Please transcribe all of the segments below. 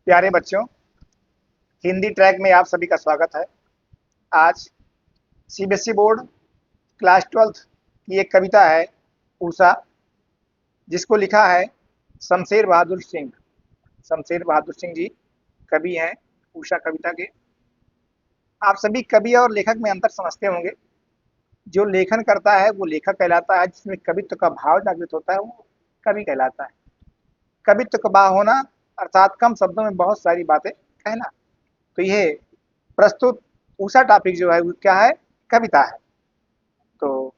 प्यारे बच्चों, हिंदी ट्रैक में आप सभी का स्वागत है। आज सीबीएसई बोर्ड क्लास 12th की एक कविता है उषा, जिसको लिखा है शमशेर बहादुर सिंह। शमशेर बहादुर सिंह जी कवि हैं उषा कविता के। आप सभी कवि और लेखक में अंतर समझते होंगे। जो लेखन करता है वो लेखक कहलाता है, जिसमें कवित्व का भाव जागृत होता है वो कवि कहलाता है। कवित्व का भाव होना अर्थात कम शब्दों में बहुत सारी बातें कहना। तो ये प्रस्तुत उषा टॉपिक जो है वो क्या है? कविता है। तो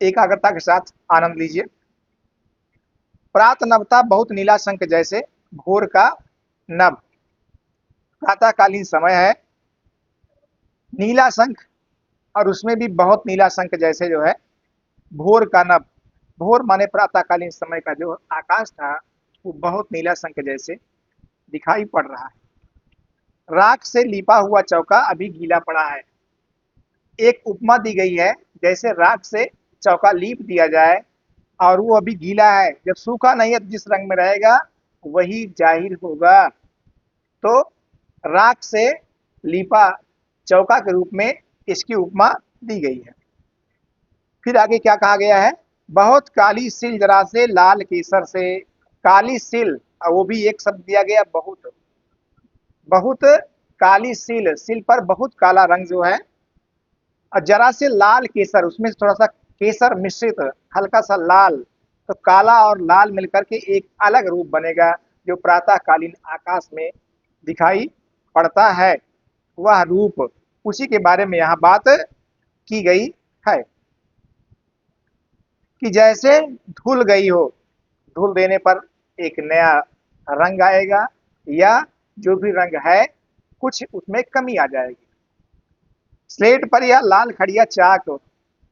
एकाग्रता के साथ आनंद लीजिए। प्रात नवता बहुत नीला शंख जैसे भोर का नभ। प्रातःकालीन समय है, नीला शंख, और उसमें भी बहुत नीला शंख जैसे जो है भोर का नभ। भोर माने प्रातःकालीन समय का जो आकाश था वो बहुत नीला शंख जैसे दिखाई पड़ रहा है। राख से लिपा हुआ चौका अभी गीला पड़ा है। एक उपमा दी गई है, जैसे राख से चौका लीप दिया जाए और वो अभी गीला है, जब सूखा नहीं है तो जिस रंग में रहेगा वही जाहिर होगा। तो राख से लीपा चौका के रूप में इसकी उपमा दी गई है। फिर आगे क्या कहा गया है? बहुत काली सिल जरा से लाल केसर से। काली सिल, और वो भी एक शब्द दिया गया बहुत। बहुत काली सिल, सिल पर बहुत काला रंग जो है, और जरा से लाल केसर, उसमें थोड़ा सा केसर मिश्रित हल्का सा लाल। तो काला और लाल मिलकर के एक अलग रूप बनेगा जो प्रातःकालीन आकाश में दिखाई पड़ता है। वह रूप, उसी के बारे में यहाँ बात की गई है कि जैसे धुल गई हो, धुल देने पर एक नया रंग आएगा, या जो भी रंग है कुछ उसमें कमी आ जाएगी। स्लेट पर यह लाल खड़िया चाक।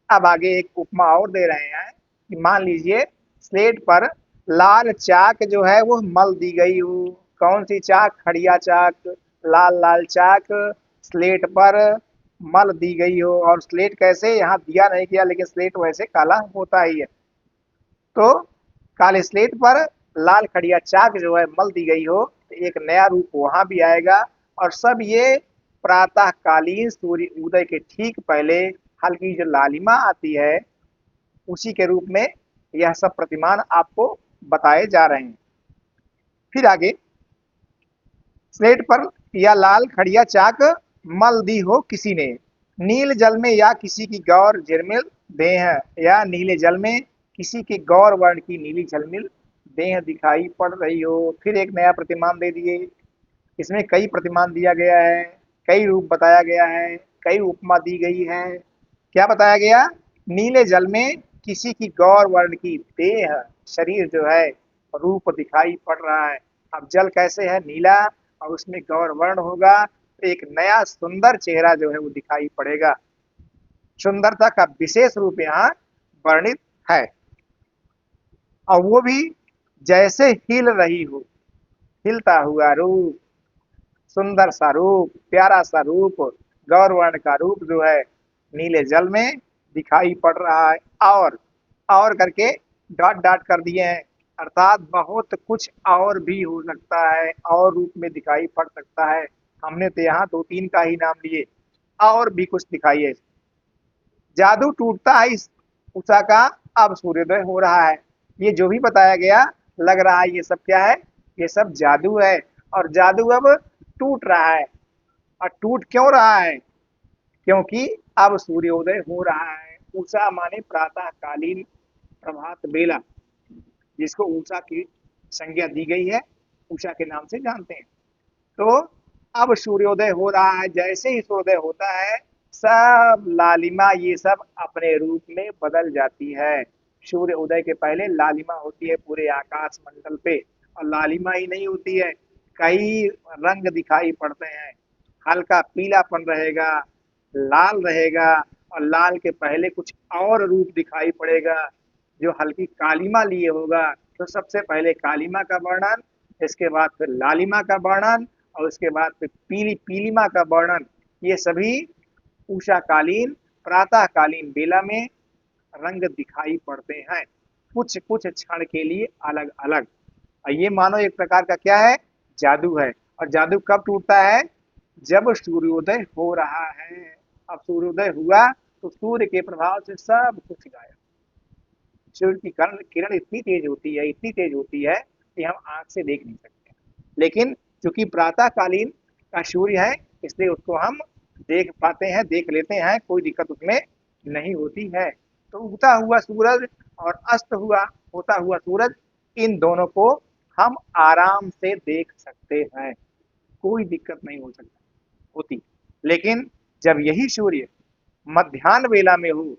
अब आगे एक उपमा और दे रहे हैं कि मान लीजिए स्लेट पर लाल चाक जो है वो मल दी गई हो। कौन सी चाक? खड़िया चाक, लाल लाल चाक स्लेट पर मल दी गई हो। और स्लेट कैसे, यहाँ दिया नहीं गया, लेकिन स्लेट वैसे काला होता ही है। तो काले स्लेट पर लाल खड़िया चाक जो है मल दी गई हो, तो एक नया रूप वहां भी आएगा। और सब ये प्रातःकालीन सूर्य उदय के ठीक पहले हल्की जो लालिमा आती है उसी के रूप में यह सब प्रतिमान आपको बताए जा रहे हैं। फिर आगे, स्लेट पर या लाल खड़िया चाक मल दी हो किसी ने, नील जल में या किसी की गौर झिलमिल देह, या नीले जल में किसी की गौर वर्ण की नीली झिलमिल देह दिखाई पड़ रही हो। फिर एक नया प्रतिमान दे दिए। इसमें कई प्रतिमान दिया गया है, कई रूप बताया गया है, कई उपमा दी गई है। क्या बताया गया? नीले जल में किसी की गौर वर्ण की देह, शरीर जो है रूप दिखाई पड़ रहा है। अब जल कैसे है? नीला, और उसमें गौर वर्ण होगा तो एक नया सुंदर चेहरा जो है वो दिखाई पड़ेगा। सुंदरता का विशेष रूप यहाँ वर्णित है, और वो भी जैसे हिल रही हो, हिलता हुआ रूप, सुंदर सा रूप, प्यारा सा रूप, गौरवर्ण का रूप जो है नीले जल में दिखाई पड़ रहा है। और करके डॉट डॉट कर दिए हैं, अर्थात बहुत कुछ और भी हो सकता है, और रूप में दिखाई पड़ सकता है। हमने तो यहाँ दो तीन का ही नाम लिए, और भी कुछ दिखाइए। जादू टूटता है इस उषा का, अब सूर्योदय हो रहा है। ये जो भी बताया गया लग रहा है ये सब क्या है? ये सब जादू है, और जादू अब टूट रहा है। और टूट क्यों रहा है? क्योंकि अब सूर्योदय हो रहा है। उषा माने प्रातःकालीन प्रभात बेला, जिसको उषा की संज्ञा दी गई है, उषा के नाम से जानते हैं। तो अब सूर्योदय हो रहा है। जैसे ही सूर्योदय होता है सब लालिमा ये सब अपने रूप में बदल जाती है। सूर्य उदय के पहले लालिमा होती है पूरे आकाश मंडल पे, और लालिमा ही नहीं होती है, कई रंग दिखाई पड़ते हैं। हल्का पीलापन रहेगा, लाल रहेगा, और लाल के पहले कुछ और रूप दिखाई पड़ेगा जो हल्की कालिमा लिए होगा। तो सबसे पहले कालिमा का वर्णन, इसके बाद फिर लालिमा का वर्णन, और उसके बाद फिर पीली पीलिमा का वर्णन। ये सभी उषाकालीन प्रातःकालीन बेला में रंग दिखाई पड़ते हैं, कुछ कुछ क्षण के लिए अलग अलग। ये मानो एक प्रकार का क्या है? जादू है। और जादू कब टूटता है? जब सूर्योदय हो रहा है। अब सूर्योदय हुआ तो सूर्य के प्रभाव से सब कुछ गायब। सूर्य की किरण किरण इतनी तेज होती है, इतनी तेज होती है कि हम आंख से देख नहीं सकते। लेकिन चूंकि प्रातःकालीन का सूर्य है, इसलिए उसको हम देख पाते हैं, देख लेते हैं, कोई दिक्कत उसमें नहीं होती है। तो उगता हुआ सूरज और अस्त हुआ होता हुआ सूरज, इन दोनों को हम आराम से देख सकते हैं, कोई दिक्कत नहीं हो सकती होती। लेकिन जब यही सूर्य मध्यान्ह वेला में हो,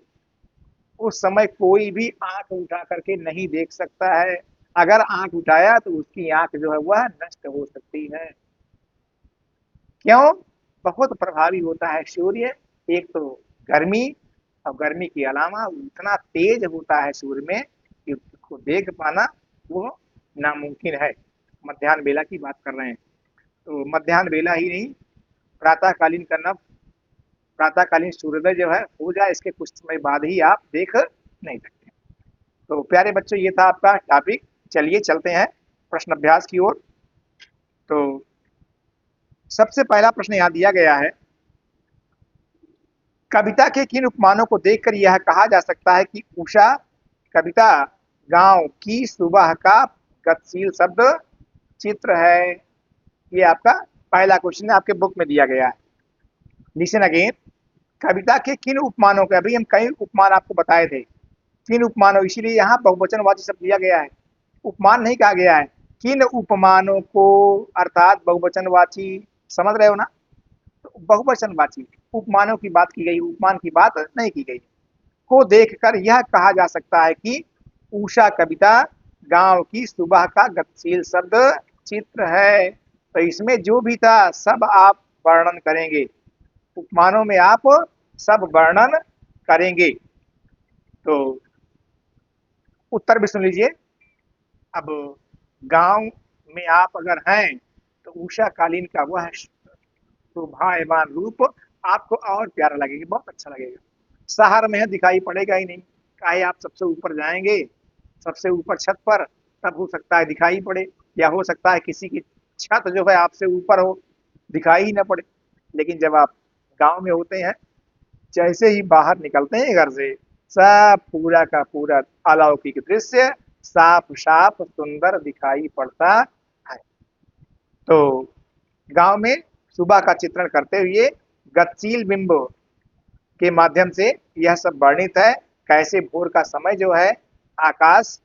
उस समय कोई भी आंख उठा करके नहीं देख सकता है। अगर आंख उठाया तो उसकी आंख जो है वह नष्ट हो सकती है। क्यों? बहुत प्रभावी होता है सूर्य। एक तो गर्मी, और गर्मी के अलावा इतना तेज होता है सूर्य में कि उसको देख पाना वो नामुमकिन है। मध्यान्ह बेला की बात कर रहे हैं, तो मध्यान्ह बेला ही नहीं, प्रातःकालीन करना, प्रातःकालीन सूर्योदय जो है हो जाए इसके कुछ समय बाद ही आप देख नहीं सकते। तो प्यारे बच्चों, ये था आपका टॉपिक। चलिए चलते हैं प्रश्न अभ्यास की ओर। तो सबसे पहला प्रश्न यहाँ दिया गया है, कविता के किन उपमानों को देखकर यह कहा जा सकता है कि उषा कविता गांव की सुबह का गतिशील शब्द चित्र है? ये आपका पहला क्वेश्चन आपके बुक में दिया गया है। लिसन अगेन, कविता के किन उपमानों के, अभी हम कई उपमान आपको बताए थे, किन उपमानों, इसीलिए यहाँ बहुवचनवाची शब्द दिया गया है, उपमान नहीं कहा गया है। किन उपमानों को, अर्थात बहुवचनवाची, समझ रहे हो ना? तो बहुवचनवाची उपमानों की बात की गई, उपमान की बात नहीं की गई। को देखकर यह कहा जा सकता है कि उषा कविता गांव की सुबह का गतिशील शब्द चित्र है। तो इसमें जो भी था सब आप वर्णन करेंगे, उपमानों में आप सब वर्णन करेंगे। तो उत्तर भी सुन लीजिए। अब गांव में आप अगर हैं तो उषा कालीन का वह शोभायमान रूप आपको और प्यारा लगेगा, बहुत अच्छा लगेगा। शहर में है दिखाई पड़ेगा ही नहीं, चाहे आप सबसे ऊपर जाएंगे, सबसे ऊपर छत पर, तब हो सकता है दिखाई पड़े, या हो सकता है किसी की छत जो है आपसे ऊपर हो, दिखाई ही ना पड़े। लेकिन जब आप गांव में होते हैं, जैसे ही बाहर निकलते हैं घर से, सब पूरा का पूरा अलौकिक दृश्य साफ साफ सुंदर दिखाई पड़ता है। तो गांव में सुबह का चित्रण करते हुए गतिशील बिंब के माध्यम से यह सब वर्णित है। कैसे भोर का समय जो है, आकाश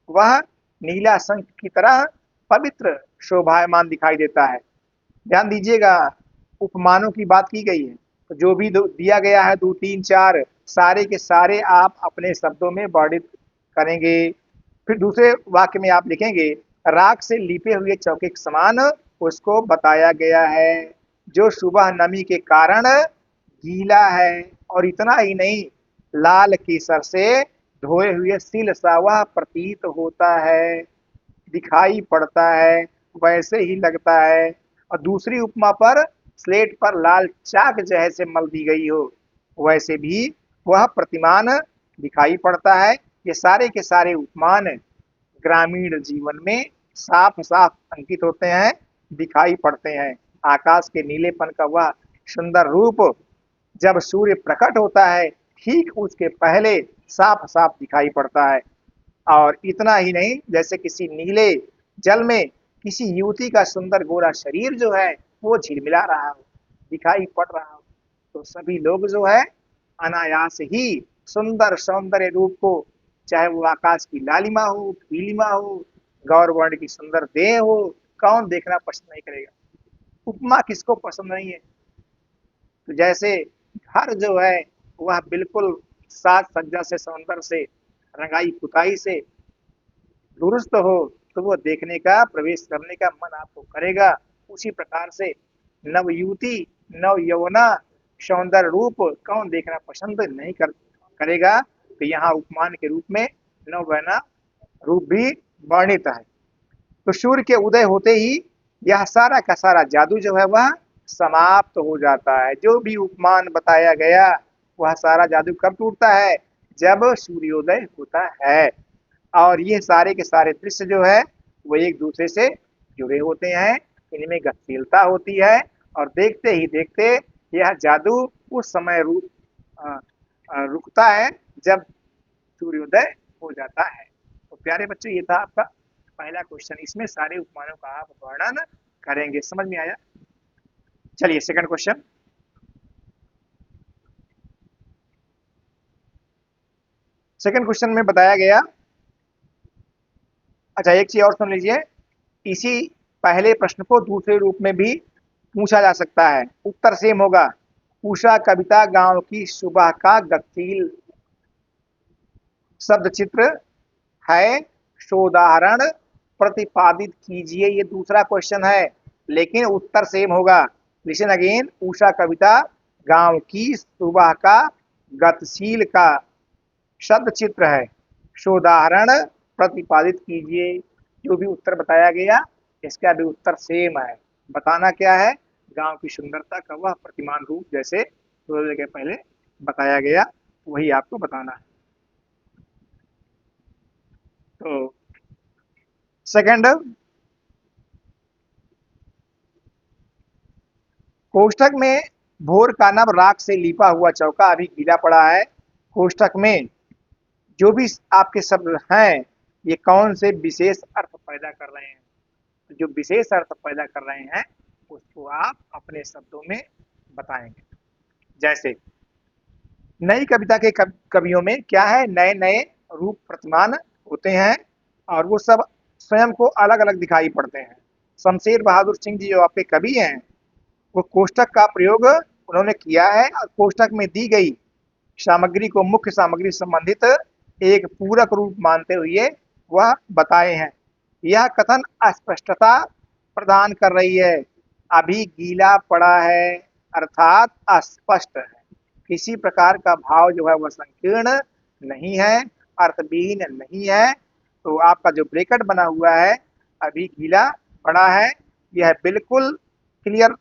वह नीला शंख की तरह पवित्र शोभायमान दिखाई देता है। ध्यान दीजिएगा, उपमानों की बात की गई है, तो जो भी दिया गया है 2, 3, 4, सारे के सारे आप अपने शब्दों में वर्णित करेंगे। फिर दूसरे वाक्य में आप लिखेंगे, राख से लिपे हुए चौके के समान उसको बताया गया है, जो सुबह नमी के कारण गीला है। और इतना ही नहीं, लाल केसर से धोए हुए सिल सा वह प्रतीत होता है, दिखाई पड़ता है, वैसे ही लगता है। और दूसरी उपमा पर स्लेट पर लाल चाक जैसे मल दी गई हो, वैसे भी वह प्रतिमान दिखाई पड़ता है। ये सारे के सारे उपमान ग्रामीण जीवन में साफ साफ अंकित होते हैं, दिखाई पड़ते हैं। आकाश के नीलेपन का वह सुंदर रूप जब सूर्य प्रकट होता है, ठीक उसके पहले साफ साफ दिखाई पड़ता है। और इतना ही नहीं, जैसे किसी नीले जल में किसी युवती का सुंदर गोरा शरीर जो है वो झिलमिला रहा हो, दिखाई पड़ रहा हो, तो सभी लोग जो है अनायास ही सुंदर सौंदर्य रूप को, चाहे वो आकाश की लालिमा हो, पीलिमा हो, गौरवर्ण की सुंदर देह हो, कौन देखना पसंद नहीं करेगा? उपमा किसको पसंद नहीं है? तो जैसे घर जो है वह बिल्कुल साज सज्जा से, सौंदर्य से, रंगाई पुताई से दुरुस्त हो, तो वो देखने का, प्रवेश करने का मन आपको करेगा। उसी प्रकार से नव युवती, नव यौवना सौंदर्य रूप कौन देखना पसंद नहीं करेगा? तो यहाँ उपमान के रूप में नववैना रूप भी वर्णित है। तो सूर्य के उदय होते ही यह सारा का सारा जादू जो है वह समाप्त हो जाता है। जो भी उपमान बताया गया वह सारा जादू कब टूटता है? जब सूर्योदय होता है। और ये सारे के सारे दृश्य जो है वो एक दूसरे से जुड़े होते हैं, इनमें गतिशीलता होती है और देखते ही देखते यह जादू उस समय रुकता है जब सूर्योदय हो जाता है। तो प्यारे बच्चों, ये था आपका पहला क्वेश्चन। इसमें सारे उपमानों का आप वर्णन करेंगे। समझ में आया? चलिए सेकंड क्वेश्चन। सेकंड क्वेश्चन में बताया गया, अच्छा एक चीज और सुन लीजिए, इसी पहले प्रश्न को दूसरे रूप में भी पूछा जा सकता है। उत्तर सेम होगा। उषा कविता गांव की सुबह का गतिशील शब्द चित्र है, सोदाहरण प्रतिपादित कीजिए। ये दूसरा क्वेश्चन है, लेकिन उत्तर सेम होगा। Listen again. उषा कविता गांव की सुबह का गतिशील का शब्द चित्र है, सोदाहरण प्रतिपादित कीजिए। जो भी उत्तर बताया गया इसका भी उत्तर सेम है। बताना क्या है? गांव की सुंदरता का वह प्रतिमान रूप, जैसे थोड़ी देर के पहले बताया गया, वही आपको बताना है। तो सेकंड, कोष्ठक में भोर का नभ राख से लिपा हुआ चौका अभी गीला पड़ा है। कोष्ठक में जो भी आपके शब्द हैं, ये कौन से विशेष अर्थ पैदा कर रहे हैं? जो विशेष अर्थ पैदा कर रहे हैं उसको आप अपने शब्दों में बताएंगे। जैसे नई कविता के कवियों में क्या है, नए नए रूप प्रतिमान होते हैं और वो सब स्वयं को अलग अलग दिखाई पड़ते हैं। शमशेर बहादुर सिंह जी जो आपके कवि हैं, वो कोष्ठक का प्रयोग उन्होंने किया है और कोष्ठक में दी गई सामग्री को मुख्य सामग्री संबंधित एक पूरक रूप मानते हुए वह बताए हैं। यह कथन अस्पष्टता प्रदान कर रही है। अभी गीला पड़ा है अर्थात अस्पष्ट है, किसी प्रकार का भाव जो है वह संकीर्ण नहीं है, अर्थविहीन नहीं है। तो आपका जो ब्रैकेट बना हुआ है, अभी गीला पड़ा है, यह बिल्कुल क्लियर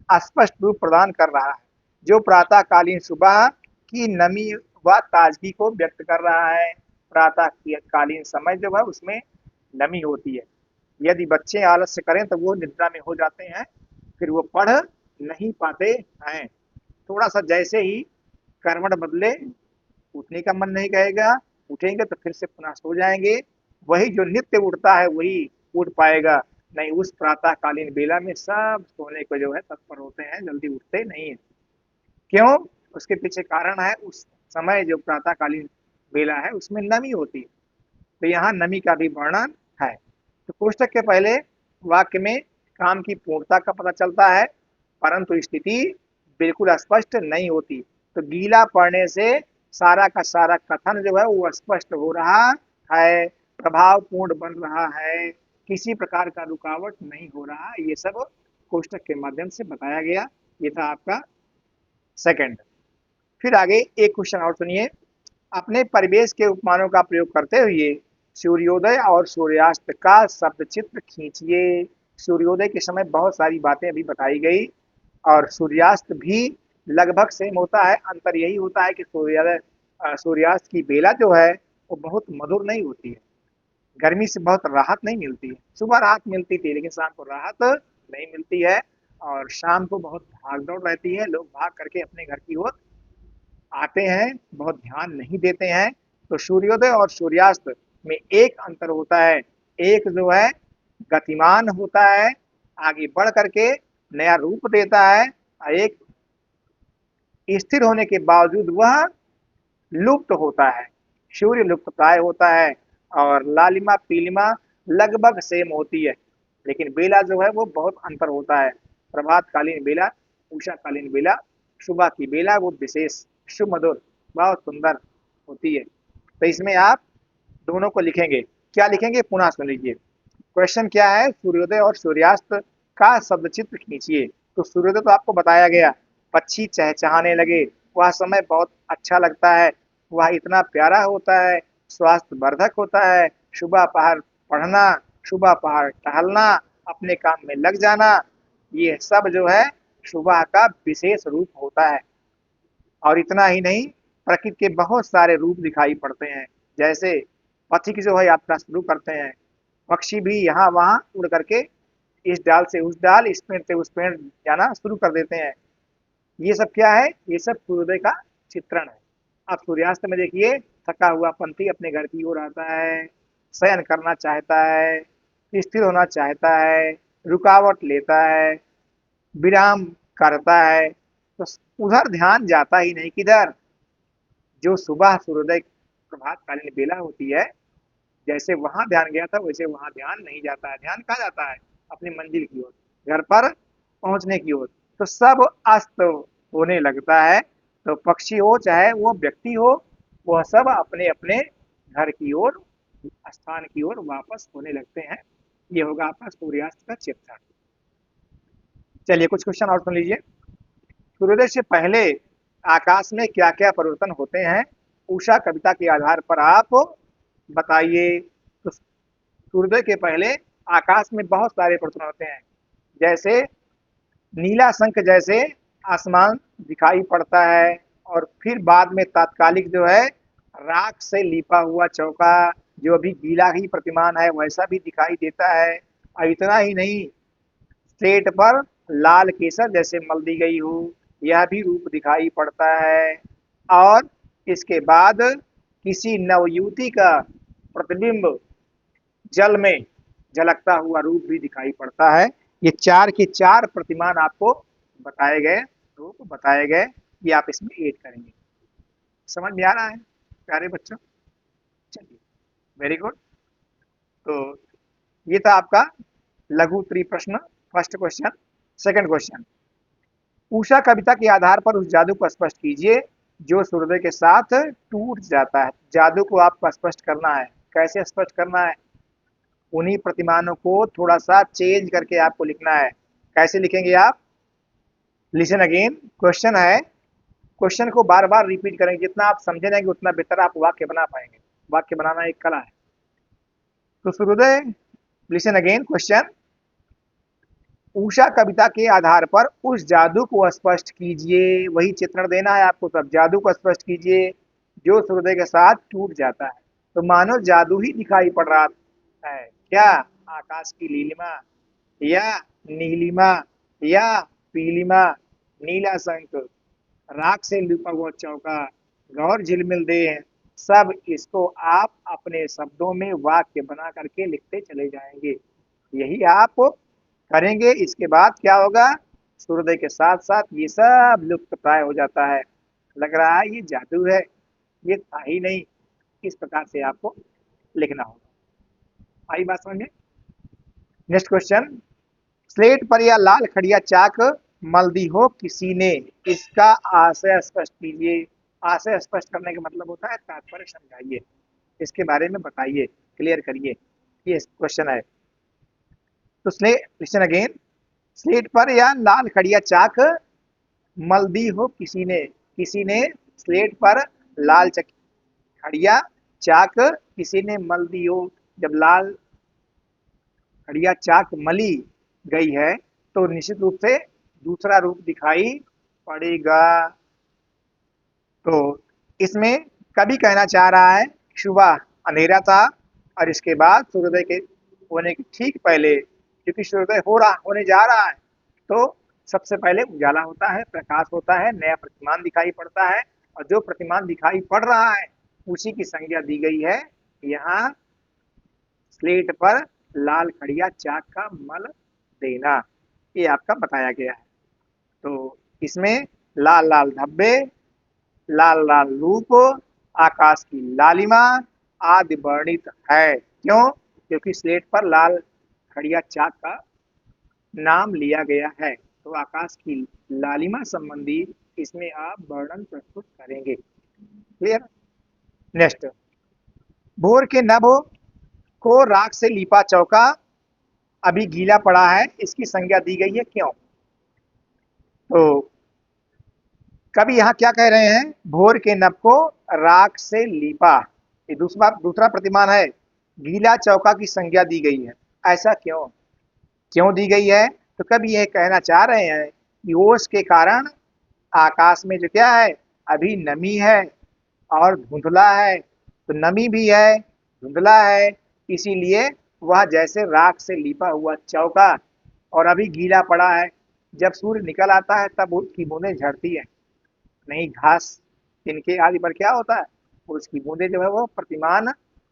स्पष्ट रूप प्रदान कर रहा है, जो प्रातःकालीन सुबह की नमी व ताजगी को व्यक्त कर रहा है। प्रातःकालीन समय जो है उसमें नमी होती है। यदि बच्चे आलस्य करें तो वो निद्रा में हो जाते हैं, फिर वो पढ़ नहीं पाते हैं। थोड़ा सा जैसे ही करवट बदले, उठने का मन नहीं कहेगा, उठेंगे तो फिर से पुनः सो जाएंगे। वही जो नित्य उठता है वही उठ पाएगा। नहीं, उस प्रातःकालीन बेला में सब सोने को जो है तत्पर होते हैं, जल्दी उठते नहीं है। क्यों? उसके पीछे कारण है, उस समय जो प्रातःकालीन बेला है उसमें नमी होती है। तो यहाँ नमी का भी वर्णन है। तो कोष्ठक के पहले वाक्य में काम की पूर्णता का पता चलता है, परंतु स्थिति बिल्कुल स्पष्ट नहीं होती। तो गीला पड़ने से सारा का सारा कथन जो है वो स्पष्ट हो रहा है, प्रभाव पूर्ण बन रहा है, किसी प्रकार का रुकावट नहीं हो रहा। ये सब कोष्ठक के माध्यम से बताया गया। ये था आपका सेकंड। फिर आगे एक क्वेश्चन और सुनिए। अपने परिवेश के उपमानों का प्रयोग करते हुए सूर्योदय और सूर्यास्त का शब्द चित्र खींचिए। सूर्योदय के समय बहुत सारी बातें अभी बताई गई और सूर्यास्त भी लगभग सेम होता है। अंतर यही होता है कि सूर्योदय सूर्यास्त की बेला जो है वो बहुत मधुर नहीं होती है, गर्मी से बहुत राहत नहीं मिलती है। सुबह राहत मिलती थी लेकिन शाम को राहत नहीं मिलती है, और शाम को बहुत भाग दौड़ रहती है, लोग भाग करके अपने घर की ओर आते हैं, बहुत ध्यान नहीं देते हैं। तो सूर्योदय और सूर्यास्त में एक अंतर होता है, एक जो है गतिमान होता है, आगे बढ़ करके नया रूप देता है, और एक स्थिर होने के बावजूद वह लुप्त होता है। सूर्य लुप्त प्राय होता है और लालिमा पीलिमा लगभग सेम होती है, लेकिन बेला जो है वो बहुत अंतर होता है। प्रभात कालीन बेला, उषा कालीन बेला, सुबह की बेला वो विशेष सुमधुर बहुत सुंदर होती है। तो इसमें आप दोनों को लिखेंगे। क्या लिखेंगे पुनः सुन लीजिए। क्वेश्चन क्या है, सूर्योदय और सूर्यास्त का शब्द चित्र खींचिए। तो सूर्योदय तो आपको बताया गया, पक्षी चहचहाने लगे, वह समय बहुत अच्छा लगता है, वह इतना प्यारा होता है, स्वास्थ्य वर्धक होता है। सुबह पहर पढ़ना, सुबह पहर टहलना, अपने काम में लग जाना, ये सब जो है सुबह का विशेष रूप होता है। और इतना ही नहीं, प्रकृति के बहुत सारे रूप दिखाई पड़ते हैं। जैसे पथिक जो है यात्रा शुरू करते हैं, पक्षी भी यहाँ वहाँ उड़ करके इस डाल से उस डाल, इस पेड़ से उस पेड़ जाना शुरू कर देते हैं। ये सब क्या है? ये सब सूर्योदय का चित्रण है। अब सूर्यास्त में देखिए, थका हुआ पंथी अपने घर की ओर आता है, शयन करना चाहता है, स्थिर होना चाहता है, रुकावट लेता है, विराम करता है, तो उधर ध्यान जाता ही नहीं। किधर? जो सुबह सूर्योदय प्रभात कालीन बेला होती है, जैसे वहां ध्यान गया था वैसे वहां ध्यान नहीं जाता है। ध्यान कहाँ जाता है? अपनी मंजिल की ओर, घर पर पहुंचने की ओर। तो सब अस्त होने लगता है। तो पक्षी हो चाहे वो व्यक्ति हो, वह सब अपने अपने घर की ओर, स्थान की ओर वापस होने लगते हैं। ये होगा आपका सूर्यास्त का चित्रण। चलिए कुछ क्वेश्चन और सुन लीजिए। सूर्योदय से पहले आकाश में क्या क्या परिवर्तन होते हैं, उषा कविता के आधार पर आप बताइए। तो सूर्योदय के पहले आकाश में बहुत सारे परिवर्तन होते हैं। जैसे नीला शंख जैसे आसमान दिखाई पड़ता है, और फिर बाद में तात्कालिक जो है राख से लिपा हुआ चौका, जो अभी गीला ही प्रतिमान है, वैसा भी दिखाई देता है। और इतना ही नहीं, स्लेट पर लाल केसर जैसे मल दी गई हो, यह भी रूप दिखाई पड़ता है। और इसके बाद किसी नवयुवती का प्रतिबिंब जल में झलकता हुआ रूप भी दिखाई पड़ता है। ये चार के चार प्रतिमान आपको बताए गए, रूप बताए गए, ये आप इसमें ऐड करेंगे। समझ में आ रहा है प्यारे बच्चों? चलिए, वेरी गुड। तो ये था आपका लघु त्रिप्रश्न, first question. Second question, Usha कविता के आधार पर उस जादू को स्पष्ट कीजिए जो सूर्योदय के साथ टूट जाता है। जादू को आपको स्पष्ट करना है। कैसे स्पष्ट करना है? उन्हीं प्रतिमानों को थोड़ा सा चेंज करके आपको लिखना है। कैसे लिखेंगे आप? लिसन अगेन, क्वेश्चन है, क्वेश्चन को बार बार रिपीट करेंगे। जितना आप समझे रहेंगे उतना बेहतर आप वाक्य बना पाएंगे। वाक्य बनाना एक कला है। तो सूर्योदय, लिसन अगेन क्वेश्चन, उषा कविता के आधार पर उस जादू को स्पष्ट कीजिए। वही चित्रण देना है आपको। सब जादू को स्पष्ट कीजिए जो सूर्योदय के साथ टूट जाता है। तो मानो जादू ही दिखाई पड़ रहा है। क्या? आकाश की नीलिमा, या नीलिमा, या पीलिमा, नीला शंख, राख से लिपा हुआ चौका, गौर झिलमिल दे, सब इसको आप अपने शब्दों में वाक्य बना करके लिखते चले जाएंगे। यही आप करेंगे। इसके बाद क्या होगा? सूर्योदय के साथ साथ ये सब लुप्त प्राय हो जाता है। लग रहा है ये जादू है, ये था ही नहीं। इस प्रकार से आपको लिखना होगा। आई बात समझ में? नेक्स्ट क्वेश्चन, स्लेट पर या लाल खड़िया चाक मल दी हो किसी ने, इसका आशय स्पष्ट कीजिए। आशय स्पष्ट करने का मतलब होता है तात्पर्य समझाइए, इसके बारे में बताइए, क्लियर करिए। ये क्वेश्चन है। तो लिसन अगेन, स्लेट पर या लाल खड़िया चाक मल दी हो किसी ने, किसी ने स्लेट पर लाल खड़िया चाक किसी ने मल दी हो। जब लाल खड़िया चाक मली गई है तो निश्चित रूप से दूसरा रूप दिखाई पड़ेगा। तो इसमें कवि कहना चाह रहा है सुबह अंधेरा था, और इसके बाद सूर्योदय के होने के ठीक पहले, क्योंकि सूर्योदय होने जा रहा है, तो सबसे पहले उजाला होता है, प्रकाश होता है, नया प्रतिमान दिखाई पड़ता है। और जो प्रतिमान दिखाई पड़ रहा है उसी की संज्ञा दी गई है यहाँ स्लेट पर लाल खड़िया चाक का मल देना, ये आपका बताया गया है। तो इसमें लाल लाल धब्बे, लाल लाल रूप, आकाश की लालिमा आदि वर्णित है। क्यों? क्योंकि स्लेट पर लाल खड़िया चाक का नाम लिया गया है। तो आकाश की लालिमा संबंधी इसमें आप वर्णन प्रस्तुत करेंगे। क्लियर? नेक्स्ट, भोर के नभ को राख से लिपा चौका अभी गीला पड़ा है, इसकी संज्ञा दी गई है। क्यों? तो कभी यहाँ क्या कह रहे हैं? भोर के नभ को राख से लिपा, ये दूसरा प्रतिमान है, गीला चौका की संज्ञा दी गई है। ऐसा क्यों? क्यों दी गई है? तो कभी यह कहना चाह रहे हैं कि ओस के कारण आकाश में जो क्या है, अभी नमी है और धुंधला है। तो नमी भी है, धुंधला है, इसीलिए वह जैसे राख से लिपा हुआ चौका और अभी गीला पड़ा है। जब सूर्य निकल आता है तब उसकी बूंदें झड़ती है। नहीं, घास तिनके आदि पर क्या होता है, उसकी बूंदें जो है वो प्रतिमान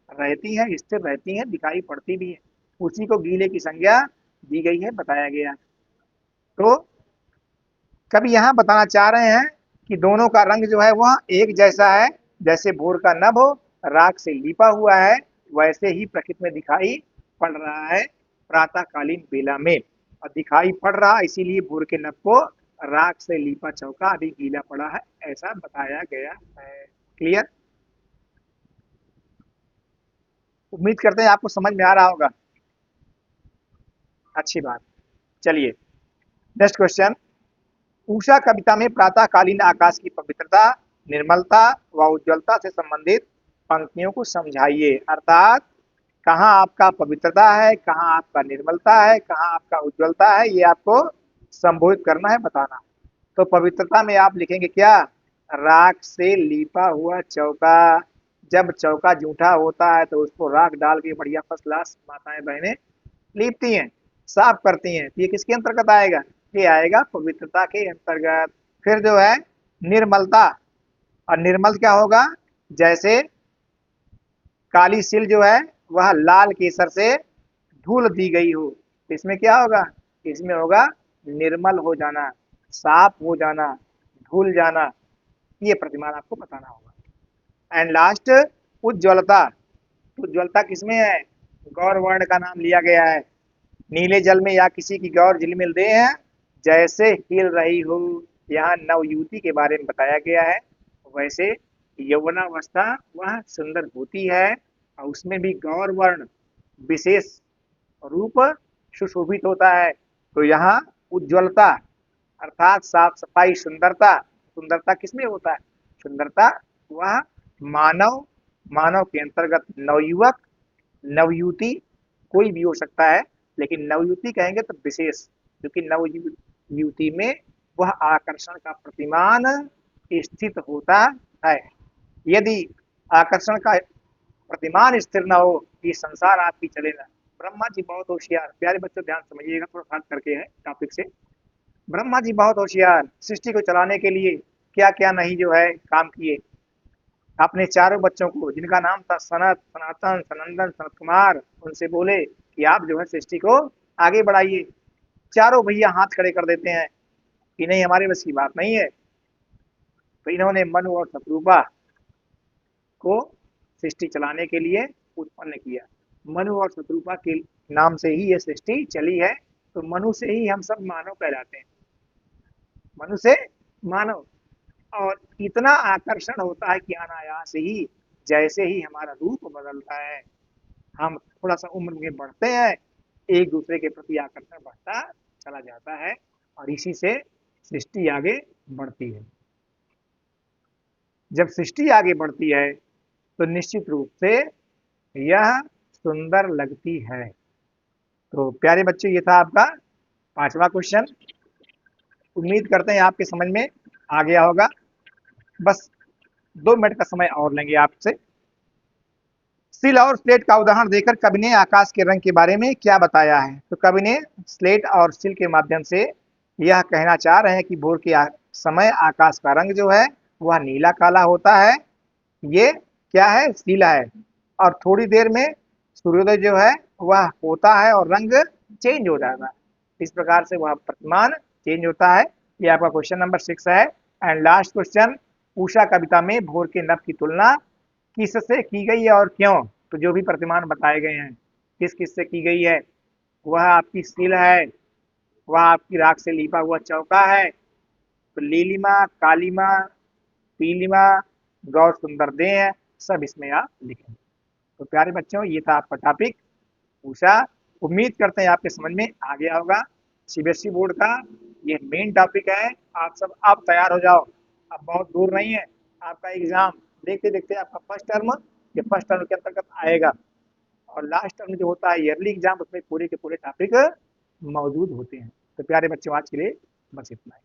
रहती हैं, स्थिर रहती हैं, दिखाई पड़ती भी है। उसी को गीले की संज्ञा दी गई है, बताया गया है। तो कभी यहाँ बताना चाह रहे हैं कि दोनों का रंग जो है वह एक जैसा है। जैसे भोर का नभ राख से लिपा हुआ है, वैसे ही प्रकृति में दिखाई पड़ रहा है प्रातःकालीन बेला में। और दिखाई पड़ रहा इसीलिए भोर के नभ को राख से लिपा चौका अभी गीला पड़ा है, ऐसा बताया गया है। क्लियर? उम्मीद करते हैं आपको समझ में आ रहा होगा। अच्छी बात। चलिए नेक्स्ट क्वेश्चन। उषा कविता में प्रातःकालीन आकाश की पवित्रता, निर्मलता व उज्ज्वलता से संबंधित पंक्तियों को समझाइए। अर्थात कहाँ आपका पवित्रता है, कहाँ आपका निर्मलता है, कहाँ आपका उज्ज्वलता है, ये आपको संबोधित करना है, बताना। तो पवित्रता में आप लिखेंगे क्या, राख से लीपा हुआ चौका। जब चौका जूठा होता है तो उसको राख डाल के बढ़िया फर्स्ट क्लास माताएं बहनें लीपती हैं, साफ करती हैं। तो ये किसके अंतर्गत आएगा, ये आएगा पवित्रता के अंतर्गत। फिर जो है निर्मलता, और निर्मल क्या होगा, जैसे काली सिल जो है वह लाल केसर से धूल दी गई हो, तो इसमें क्या होगा, इसमें होगा निर्मल हो जाना, साफ हो जाना, धुल जाना। ये प्रतिमान आपको बताना होगा। And last उज्ज्वलता। उज्ज्वलता किसमें है, गौर वर्ण का नाम लिया गया है। नीले जल में या किसी की गौर झिलमिल दे है जैसे हिल रही हो, यहाँ नवयुवती के बारे में बताया गया है। वैसे यौवनावस्था वह सुंदर होती है और उसमें भी गौर वर्ण विशेष रूप सुशोभित होता है। तो यहाँ उज्ज्वलता अर्थात साफ सफाई, सुंदरता। सुंदरता किसमें होता है, सुंदरता वह मानव, मानव के अंतर्गत नवयुवक, नवयुवती कोई भी हो सकता है, लेकिन नवयुवती कहेंगे तो विशेष, क्योंकि नवयुवती में वह आकर्षण का प्रतिमान स्थित होता है। यदि आकर्षण का प्रतिमान स्थिर न हो, ये संसार आपकी चले ना। ब्रह्मा जी बहुत होशियार, प्यारे बच्चों ध्यान समझिएगा, थोड़ा हट करके है टॉपिक से। ब्रह्मा जी बहुत होशियार, सृष्टि को चलाने के लिए क्या क्या नहीं जो है काम किए। अपने चारों बच्चों को, जिनका नाम था सनत, सनातन, सनंदन, सनत कुमार, उनसे बोले कि आप जो है सृष्टि को आगे बढ़ाइए। चारों भैया हाथ खड़े कर देते हैं कि नहीं, हमारे बस की बात नहीं है। तो इन्होंने मनु और शत्रुपा को सृष्टि चलाने के लिए उत्पन्न किया। मनु और शत्रुपा के नाम से ही ये सृष्टि चली है। तो मनु से ही हम सब मानव कहलाते हैं, मनु से मानव। और इतना आकर्षण होता है कि अनायास ही, जैसे ही हमारा रूप बदलता है, हम थोड़ा सा उम्र में बढ़ते हैं, एक दूसरे के प्रति आकर्षण बढ़ता चला जाता है और इसी से सृष्टि आगे बढ़ती है। जब सृष्टि आगे बढ़ती है तो निश्चित रूप से यह सुंदर लगती है। तो प्यारे बच्चे, ये था आपका 5वां क्वेश्चन। उम्मीद करते हैं आपके समझ में आ गया होगा। बस 2 मिनट का समय और लेंगे आपसे। सिल और स्लेट का उदाहरण देकर कवि ने आकाश के रंग के बारे में क्या बताया है। तो कवि ने स्लेट और सिल के माध्यम से यह कहना चाह रहे हैं कि भोर के समय आकाश का रंग जो है वह नीला काला होता है, ये क्या है, सीला है। और थोड़ी देर में सूर्योदय जो है वह होता है और रंग चेंज हो जाता है। इस प्रकार से वह प्रतिमान चेंज होता है। ये आपका क्वेश्चन नंबर 6 है। एंड लास्ट क्वेश्चन, उषा कविता में भोर के नभ की तुलना किससे की गई है और क्यों। तो जो भी प्रतिमान बताए गए हैं किस किस से की गई है, वह आपकी सील है, वह आपकी राख से लिपा हुआ चौका है। तो लीलिमा, कालीमा, पीलिमा, गौर सुंदर दे है, सब इसमें आप लिखें। तो प्यारे बच्चों, ये था आपका टॉपिक उषा। उम्मीद करते हैं आपके समझ में आ गया होगा। सीबीएसई बोर्ड का ये मेन टॉपिक है। आप सब अब तैयार हो जाओ, अब बहुत दूर नहीं है आपका एग्जाम। देखते देखते आपका फर्स्ट टर्म, ये फर्स्ट टर्म के अंतर्गत आएगा। और लास्ट टर्म जो होता है ईयरली एग्जाम, उसमें पूरे के पूरे टॉपिक मौजूद होते हैं। तो प्यारे बच्चों, आज के लिए बस इतना ही।